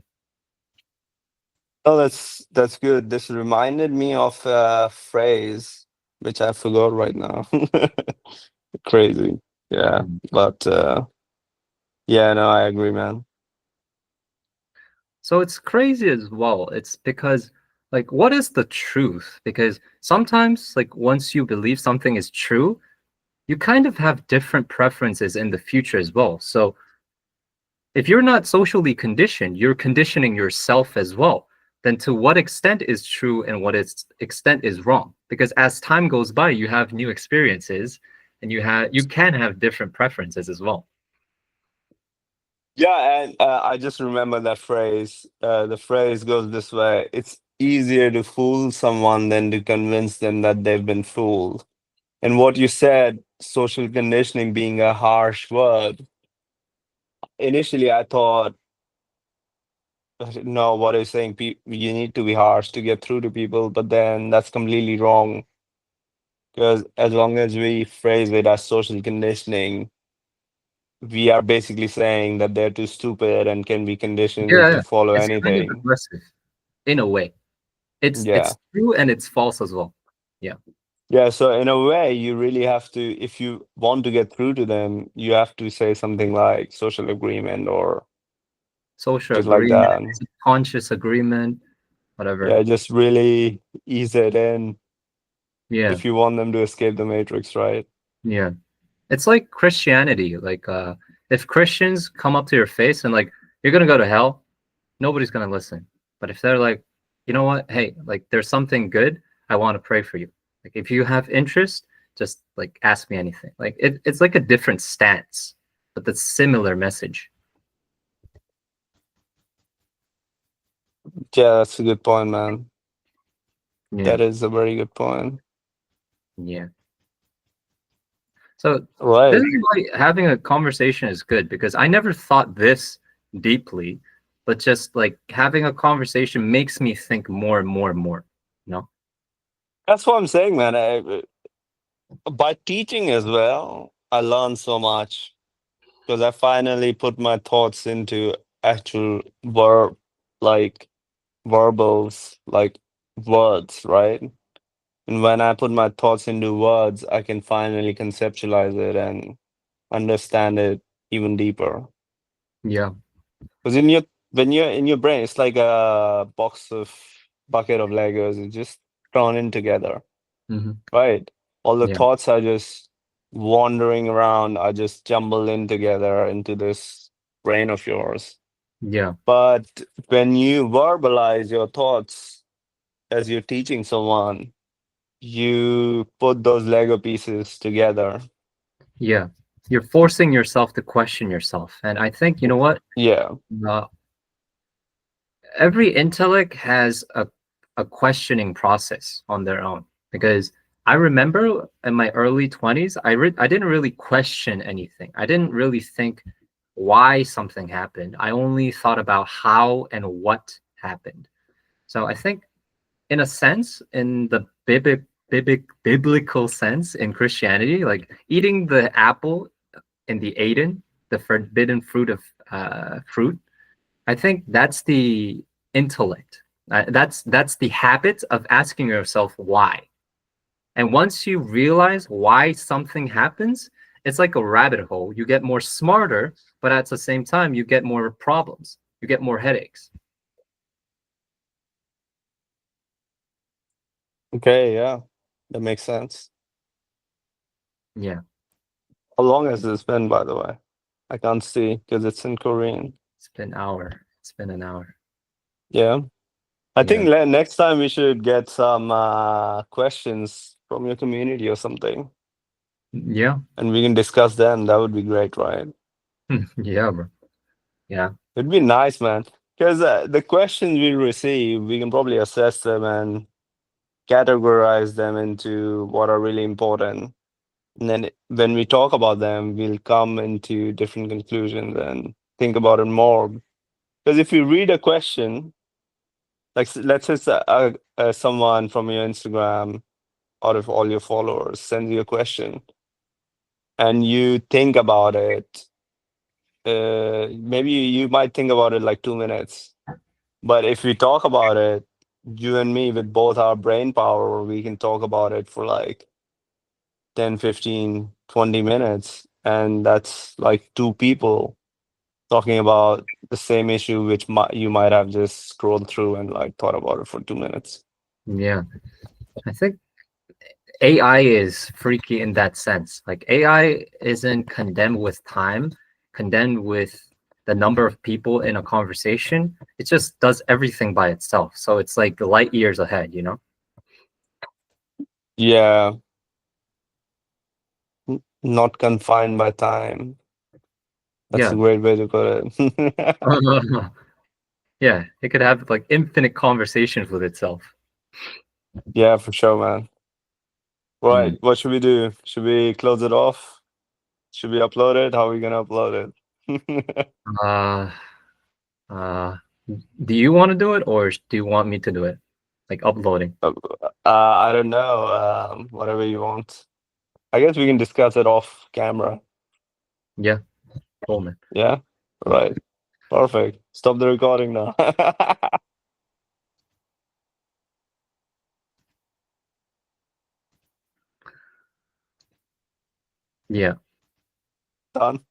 Oh, that's good. This reminded me of a phrase which I forgot right now. Crazy. Yeah. But yeah, no, I agree, man. So it's crazy as well. It's because like what is the truth? Because sometimes like once you believe something is true, you kind of have different preferences in the future as well. So if you're not socially conditioned, you're conditioning yourself as well. Then to what extent is true and extent is wrong? Because as time goes by, you have new experiences and you can have different preferences as well. Yeah, and I just remember that phrase. The phrase goes this way: it's easier to fool someone than to convince them that they've been fooled. And what you said, social conditioning being a harsh word, initially I thought no, what is saying you need to be harsh to get through to people, but then that's completely wrong. Because as long as we phrase it as social conditioning, we are basically saying that they're too stupid and can be conditioned Yeah, to follow it's kind of anything. aggressive in a way. Yeah. It's true and it's false as well. Yeah. Yeah, so in a way, you really have to, if you want to get through to them, you have to say something like social agreement or Social shit like agreement, that. subconscious agreement, whatever. Yeah, just really ease it in Yeah. if you want them to escape the matrix, right? Yeah. It's like Christianity. Like if Christians come up to your face and like you're gonna go to hell, nobody's gonna listen. But if they're like, you know what, hey, like there's something good, I want to pray for you. Like if you have interest, just like ask me anything. Like it's like a different stance, but the similar message. Yeah, that's a good point, man. Yeah. That is a very good point. Yeah. So Right. this is why having a conversation is good, because I never thought this deeply, but just like having a conversation makes me think more and more and more. You know? That's what I'm saying, man. By teaching as well, I learned so much because I finally put my thoughts into actual like verbals, like words, right? And when I put my thoughts into words, I can finally conceptualize it and understand it even deeper. Yeah. Because when you're in your brain, it's like a bucket of Legos. It's just thrown in together, Hmm. right? All the Yeah. thoughts are just wandering around, are just jumbled in together into this brain of yours. Yeah. But when you verbalize your thoughts as you're teaching someone, you put those Lego pieces together. Yeah. You're forcing yourself to question yourself. And I think, you know what? Yeah. Uh, every intellect has a questioning process on their own, because I remember in my early 20s I didn't really question anything. I didn't really think why something happened. I only thought about how and what happened. So I think in a sense, in the biblical sense in Christianity, like eating the apple in the Eden, the forbidden fruit of fruit, I think that's the intellect. That's the habit of asking yourself why. And once you realize why something happens, it's like a rabbit hole. You get more smarter, but at the same time, you get more problems. You get more headaches. Okay, yeah. That makes sense. Yeah, How long has this been, by the way? I can't see because it's in Korean. it's been an hour. It's been an hour. Yeah. I Yeah, think next time we should get some questions from your community or something, yeah, and we can discuss them. That would be great, right? yeah, bro. Yeah, It'd be nice, man. Because the questions we receive, we can probably assess them and categorize them into what are really important. And then when we talk about them, we'll come into different conclusions and think about it more. Because if you read a question, like let's say someone from your Instagram out of all your followers sends you a question and you think about it, maybe you might think about it like 2 minutes. But if we talk about it, you and me with both our brain power, we can talk about it for like 10, 15, 20 minutes. And that's like two people talking about the same issue, which you might have just scrolled through and like thought about it for 2 minutes. yeah. I think AI is freaky in that sense. Like AI isn't condemned with time, condemned with the number of people in a conversation. It just does everything by itself. So it's like light years ahead, you know? Yeah, not confined by time. That's a Yeah. great way to put it. Yeah. It could have like infinite conversations with itself. Yeah, for sure, man. Mm. Right, what should we do? Should we close it off? Should we upload it? How are we gonna upload it? Uh, uh, Do you want to do it, or do you want me to do it? Like uploading. I don't know. Whatever you want. I guess we can discuss it off camera. Yeah, cool, man. Yeah. Right. Perfect. Stop the recording now. Yeah. Done.